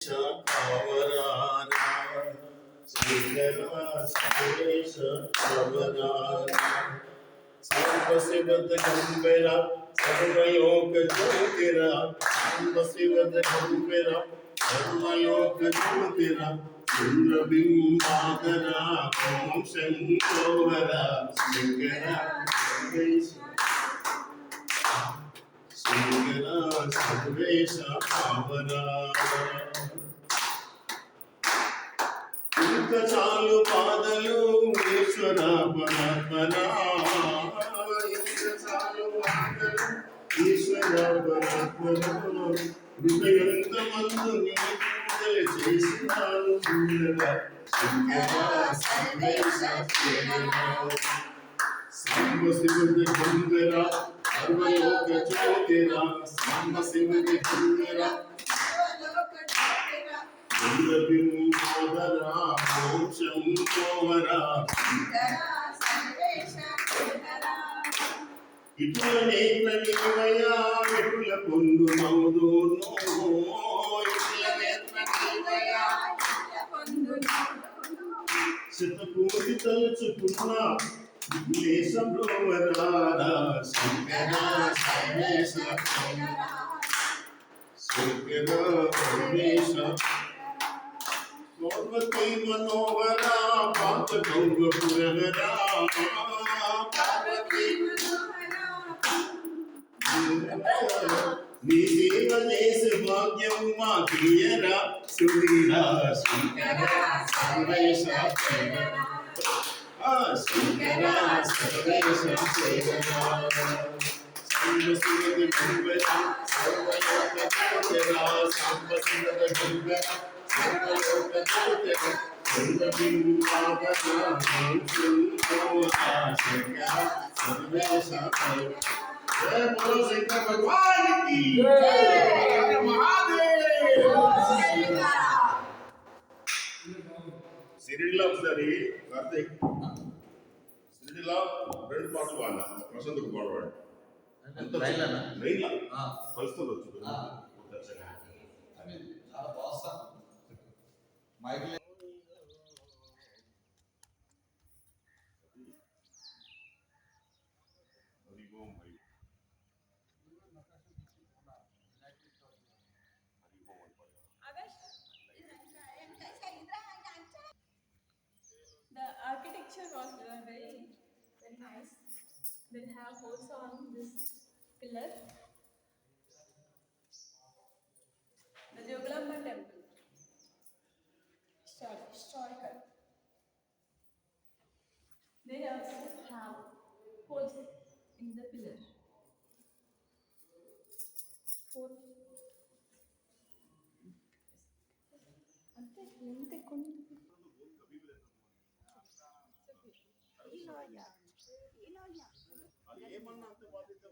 కావరారా శ్రీకరా సర్వేశ కావరారా సాంబశివద కంబెర సర్వయోగ జ్యోతిర సాంబశివద కంబెర సర్వయోగ జ్యోతిర చంద్రబింబాకర ఓం శంకర శంకర శంకర సర్వేశ కావరారా ఇంక చాలు పాదలు ఈశ్వర పరత్మనా ఇంక చాలు పాదలు ఈశ్వర పరత్మనా హృదయంత మందు నీ పూజలు చేసినాను శంకర సర్వేశ సాంబ శివుడి గంగర సర్వలోక జ్యోతిర సాంబ శివుడి గంగర చంద్రబింబోదరా ఓం శంకరా ఇటుల నేత్ర నీవయా ఇటుల పొందు నౌదూర్నో ఇటుల నేత్ర నీవయా శతకోటి తలుచుకున్న విఘ్నేశంలోవరారా శంకర సర్వేశ శంకర పరమేశ పార్వతీ మనోహరా పాత గౌరపురహరా పార్వతీ నీ సేవ చేసే భాగ్యం మా తీయరా సుధీరా శంకర సర్వేశ శంకర సర్వేశ సాంబశివది గంగర సర్వలోక జ్యోతిరా సాంబశివది గంగర సర్వలోక జ్యోతిరా చంద్రబింబాకర ఓం శంకర శంకర సర్వేశ జయ బోలో శంకర భగవాన్ की జయ మహాదేవ్ సిరిడిలో ఒకసారి కార్తీక్ సిరిడిలో రెండు పాటలు పాడినా ప్రశాంత్ ఒక పాడవాడు ట్రైన్లా కలుస్తుంది వచ్చు చాలా బాగా mic The architecture was very nice. They'll have holes on this pillar. The Joglamba temple. Historical. They also have holes in the pillar. Four. అంతే ఎంత కొన్ని ఏమన్నా అంత బాధ్యత